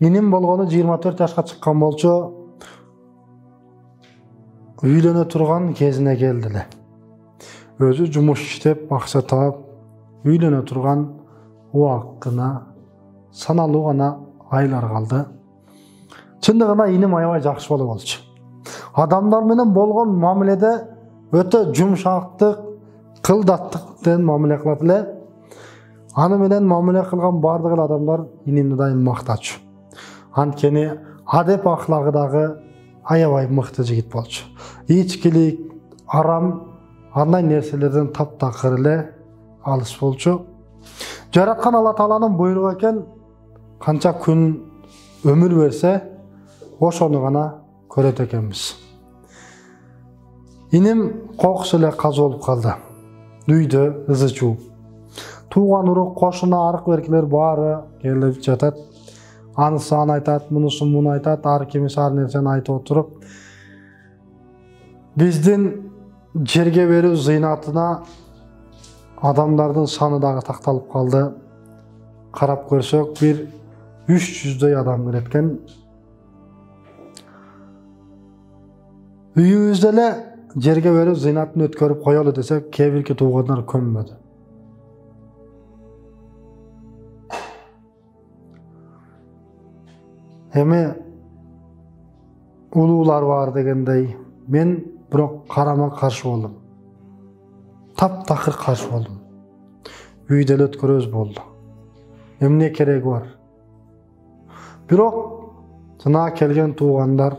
Inim болгону 24 жашка чыккан болчу. Үйлөнө турган кезине келди эле. Өзү жумуш иштеп, акча таап, үйлөнө турган убакытына саналуу гана айлар калды. Чындыгында иним аябай жакшы бала болчу. Адамдар менен болгон мамиледе өтө жумшактык, кылдаттыктан мамиле кылат эле. Аны менен мамиле кылган бардык адамдар инимди дайым мактачу. Анткени адеп аклагы дагы аябай мыкты жигит болчу. Ичкилик, арам, андай нерселерден таптакыр эле алыс болчу. Жараткан Алла Тааланын буйругу экен, канча күн өмүр берсе, ошону гана көрөт экенбиз. Иним кокус эле каза болуп калды. Үйдө ызы чууп. Тууган урук, кошуна, арык беркилер баары келип жатат. Анысы аны айтат, мунусу муну айтат, ар кимиси ар нерсени айтып отуруп. Биздин жерге берүү зыйнатына адамдардын саны дагы такталып калды. Карап көрсөк, бир 300дөй адам келеткен. Үйүбүздө эле жерге берүү зыйнатын өткөрүп коелу десек, кээ бирки туугандар көнбөдү. Эми улуулар бар дегендей, мен бирок карама каршы болдум. Таптакыр каршы болдум. Үйдө эле өткөрөбүз болду. Эмне кереги бар? Бирок жана келген туугандар,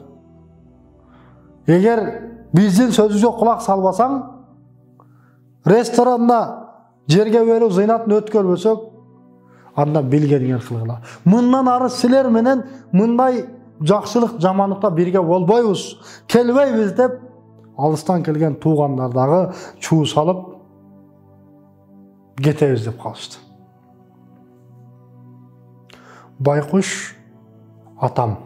эгер биздин сөзүбүзгө кулак салбасаң, ресторанда жерге берүү зыйнатын өткөрбөсөк, анда билгениңер кылгыла. Мындан ары силер менен мындай жакшылык, жаманлыкта бирге болбойбуз, келбейбиз деп алыстан келген туугандар дагы чуу салып кетебиз деп калышты. Байкуш атам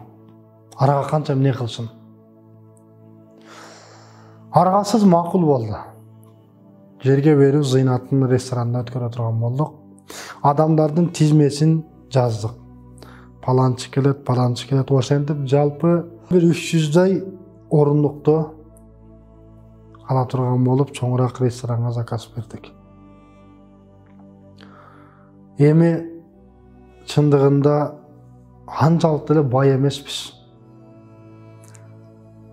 арага канча эмне кылсын? Аргасыз макул болду. Жерге берүү зыйнатын ресторанда өткөрө турган болдук. Адамдардын тизмесин жаздык. Паланчы келет, ошентип жалпы бир 300дөй орундукту ала турган болуп, чоңураак ресторанга заказ бердик. Эми чындыгында анчалык деле бай эмеспиз.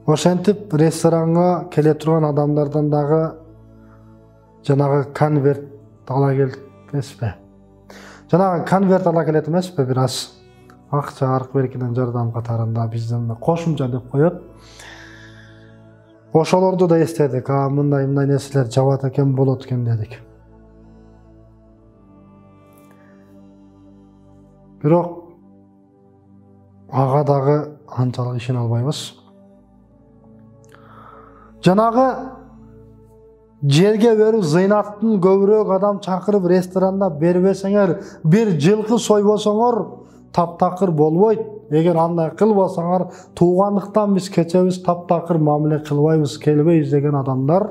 Ошентип ресторанга келе турган адамдардан дагы жанагы конверт ала келет эмеспи? Жанагы конверт ала келет эмеспи? Бир аз акча арык беркинен жардам катарында бизден кошумча деп коет. Ошолорду да эстедик. Мындай нерселер жабат экен, болот экен дедик. Бирок ага дагы анчалык ишене албайбыз. Жанагы жерге берүү зыйнатын көбүрөөк адам чакырып ресторанда бербесеңер, бир жылкы сойбосоңор таптакыр болбойт. Эгер андай кылбасаңар, туугандыктан биз кечебиз, таптакыр мамиле кылбайбыз, келбейбиз деген адамдар.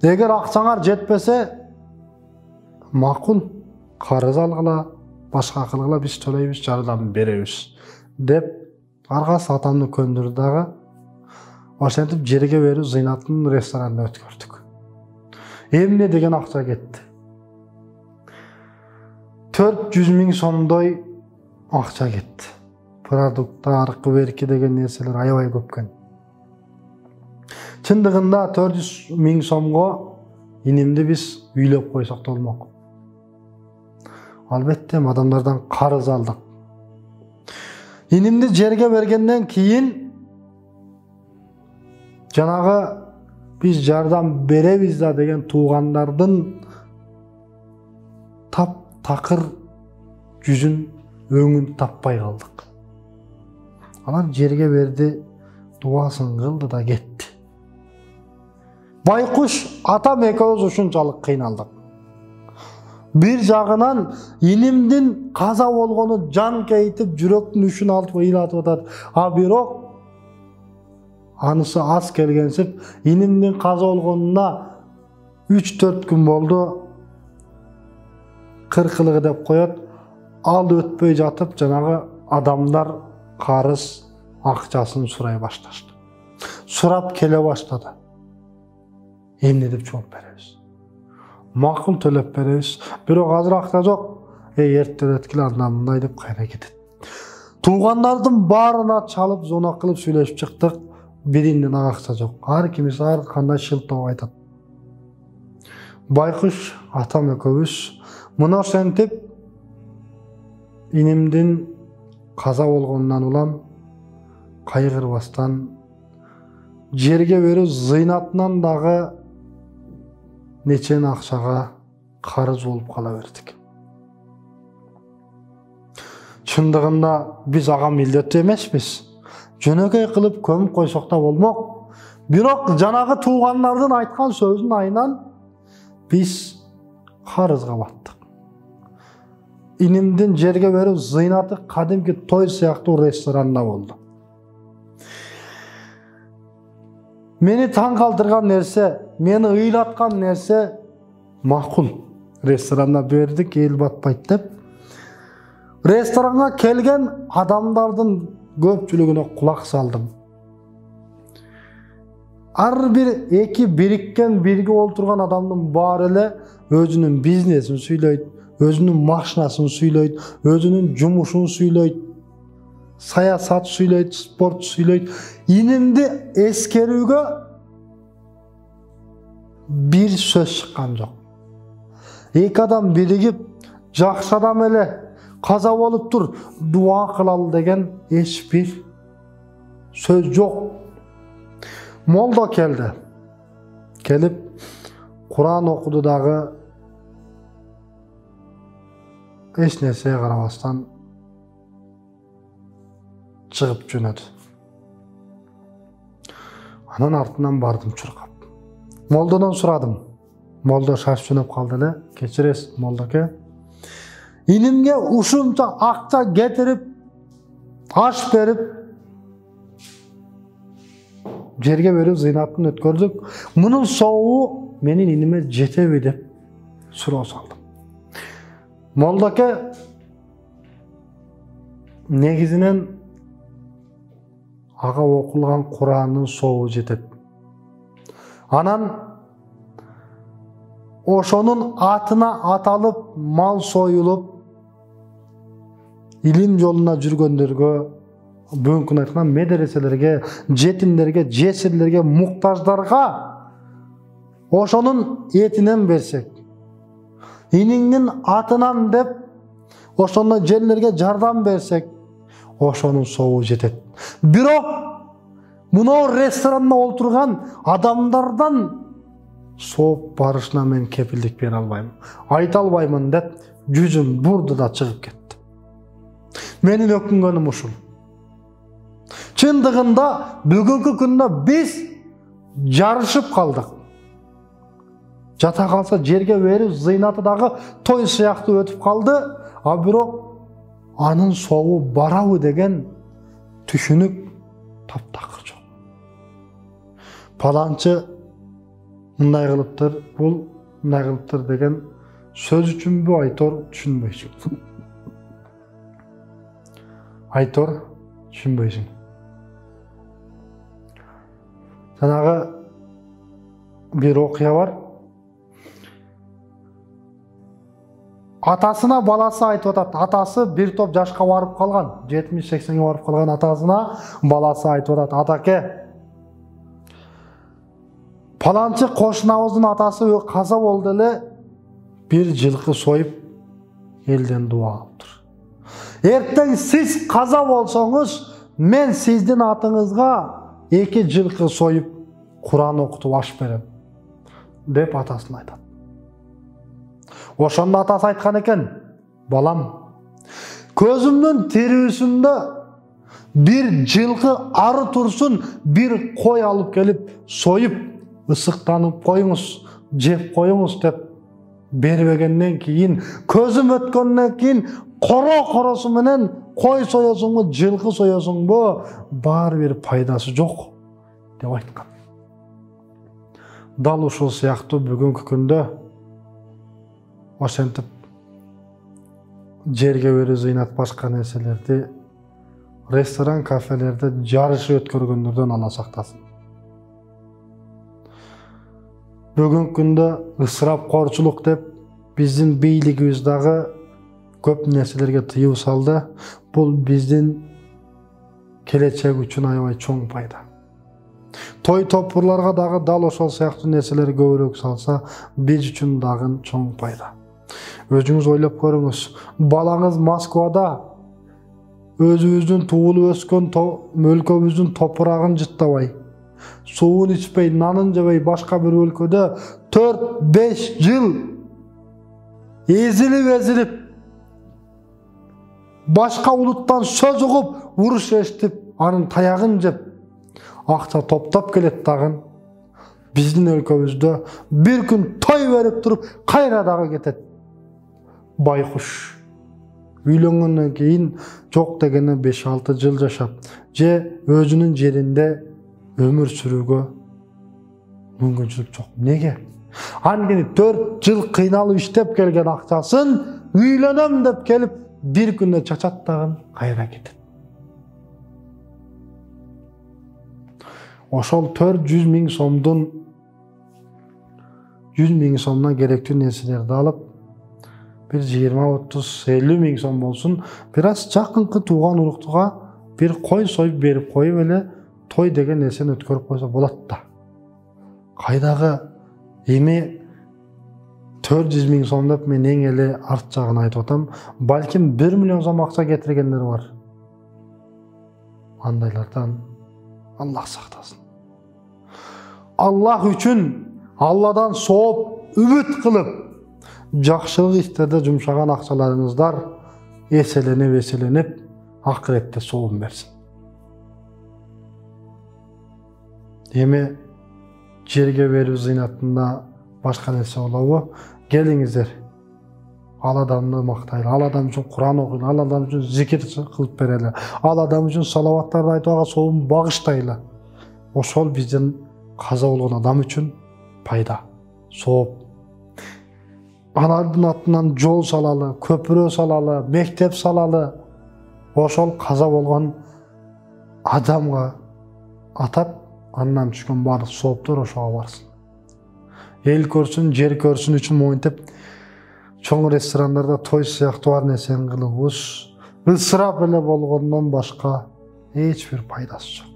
Эгер акчаңар жетпесе, макул, карыз алгыла, башка кылгыла, биз төлөйбүз, жардам беребиз деп аргасы атамды көндүрдү дагы. Ошентип жерге берүү зыйнатын ресторанда өткөрдүк. Эмне деген акча кетти? 400 000 сомдой акча кетти. Продукт, аркы берки деген нерселер аябай көпкөн. Чындыгында 400 000 сомго инимди биз үйлөп койсок да болмок. Албетте адамдардан карыз алдык. Инимди жерге бергенден кийин жанагы биз жардам беребиз да деген туугандардын таптакыр жүзүн, өңүн таппай калдык. Алар жерге берди, дубасын кылды да кетти. Байкуш атам экөөбүз ушунчалык кыйналдык. Бир жагынан инимдин каза болгону жан кейтип, жүрөктүн үшүн алтып ыйлатып атат. Бирок анысы аз келгенсип, инимдин каза болгонуна 3-4 күн болду. Кыркылыгы деп коет. Ал өтпөй жатып жанагы адамдар карыз акчасын сурай башташты. Сурап келе баштады. Эмне деп жооп беребиз? Макул төлөп беребиз. Бирок азыр акча жок. Эртең өткүлө андан мындай деп кайра кетет. Туугандардын баарына чалып, зона кылып сүйлөшүп чыктык. Биринден акча жок. Ар кимиси ар кандай шылтоо айтат. Байкуш атам экөөбүз мына ошентип инимдин каза болгонунан улам кайгырбастан жерге берүү зыйнатынан дагы нечен акчага карыз болуп кала бердик. Чындыгында биз ага милдеттүү эмеспиз. Жөнөкөй кылып көмүп койсок да болмок. Бирок жанагы туугандардын айткан сөзүнүн айынан биз карызга баттык. Инимдин жерге берүү зыйнаты кадимки той сыяктуу ресторанда болду. Мени таң калтырган нерсе, мени ыйлаткан нерсе макул. Ресторанда бердик, эл батпайт деп. Ресторанга келген адамдардын көпчүлүгүнө кулак салдым. Ар бир эки бириккен бирге олтурган адамдын баары эле өзүнүн бизнесин сүйлөйт, өзүнүн машинасын сүйлөйт, өзүнүн жумушун сүйлөйт, саясат сүйлөйт, спорт сүйлөйт. Инимди эскерүүгө бир сөз чыккан жок. Эки адам биригип, жакшы адам эле каза болуп тур, дуа кылалы деген эч бир сөз жок. Молдо келди. Келип Куран окуду дагы эч нерсеге карабастан чыгып жөнөдү. Анан артынан бардым чуркап. Молдодон сурадым. Молдо шашып жөнөп калды эле. Кечиресиз, молдоке. Инимге ушунча акча кетирип, аш берип, жерге берүү зыйнатын өткөрдүк. Мунун соогу менин иниме жетеби деп суроо салдым. Молдоке негизинен ага окулган Куранын соогу жетет. Анан ошонун атына аталып, мал союлуп, илим жолуна жүргөндөргө, бүгүнкү күндө айтканда медреселерге, жетимдерге, жесирлерге, муктаждарга ошонун этинен берсек, иниңдин атынан деп ошондой жерлерге жардам берсек, ошонун соогу жетет. Бирок мына ресторанда олтурган адамдардан сооп барышына мен кепилдик бере албайм. Айта албаймын деп жүзүн бурду да чыгып кетти. Менин өкүнгөнүм ушул. Чындыгында бүгүнкү күндө биз жарышып калдык. Жата калса жерге берүү зыйнаты дагы той сыяктуу өтүп калды, а бирок анын соогу барабы деген түшүнүк таптакыр жок. Паланчы мындай кылыптыр, бул мындай кылыптыр деген сөз үчүнбү айтор түшүнбөйсүң. Айтор түшүнбөйсүң. Жанагы бир окуя бар. Атасына баласы айтып атат. Атасы бир топ жашка барып калган, 70-80-ге барып калган атасына баласы айтып атат. Атаке, паланчы кошунабыздын атасы каза болду эле, бир жылкы союп элден дуа алыптыр. Эртең сиз каза болсоңуз, мен сиздин атыңызга 2 жылкы союп Куран окутуп аш берем деп атасына айтат. Ошондо атасы айткан экен: балам, көзүмдүн тирүүсүндө бир жылкы ары турсун, бир кой алып келип союп ысыктанып коюңуз, жеп коюңуз деп бербегенден кийин, көзүм өткөндөн кийин коросу менен кой соесуңбу, жылкы соесуңбу, баары бир пайдасы жок деп айткан. Дал ушул сыяктуу бүгүнкү күндө ошентип жерге берүү зыйнат башка нерселерди ресторан, кафелерде жарыш өткөргөндөрдөн Алла сактасын. Бүгүнкү күндө ысырапкорчулук деп биздин бийлигибиз дагы көп нерселерге тыюу салды. Бул биздин келечек үчүн аябай чоң пайда. Той топурларга дагы дал ошол сыяктуу нерселер көбүрөөк салса, биз үчүн дагы чоң пайда. Өзүңүз ойлоп көрүңүз. Балаңыз Москвада өзүбүздүн туулуп өскөн өлкөбүздүн топурагын жыттабай, суун ичпей, нанын жебей башка бир өлкөдө 4-5 жыл эзилип башка улуттан сөз угуп, уруш эстип, анын таягын жеп, акча топтоп келет дагы. Биздин өлкөбүздө бир күн той берип туруп, кайра дагы кетет. Байкуш. Үйлөнгөндөн кийин жок дегене 5-6 жыл жашап, же өзүнүн жеринде өмүр сүрүүгө мүмкүнчүлүк жок. Неге? Анткени 4 жыл кыйналып иштеп келген акчасын үйлөнөм деп келип, бир күндө чачат дагы кайра кетет. Ошол 400 000 сомдун 100 000 сомдон керектүү нерселерди алып, bir 20-30-50 000 сом болсун, biraz жакынкы тууган уруктуга бир кой союп берип коюп эле той деген нерсени өткөрүп койсо болот да. Кайдагы эми 400 000 сом деп мен эң эле арт жагын айтып атам. Балким 1 миллион сом акча кетиргендер бар. Андайлардан Аллах сактасын. Аллах үчүн Алладан сооп, үмүт кылып, жакшылык иштерде жумшаган акчаларыңыздар эселенип, акыретте соом берсин. Эми жерге берүү зыйнатында башка нерсе болобу? Келиңиздер. Ал адамды мактайлы, ал адам үчүн Куран окуйлу, ал адам үчүн зикир кылып берели, ал адам үчүн салаваттарды айтып ага соом багыштайлы. Ошол биздин каза болгон адам үчүн пайда, сооп. Алардын атынан жол салалы, көпүрө салалы, мектеп салалы. Ошол каза болгон адамга атап, андан түшкөн баардык сооптор ошого барсын. Эл көрсүн, жер көрсүн үчүн моинтип, чоң ресторандарда той сыяктуу бар нерсени кылыбыз ысырап эле болгондон башка эч бир пайдасы жок.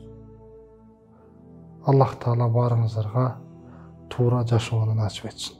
Аллах Таала баарыңыздарга туура жашоону насип этсин.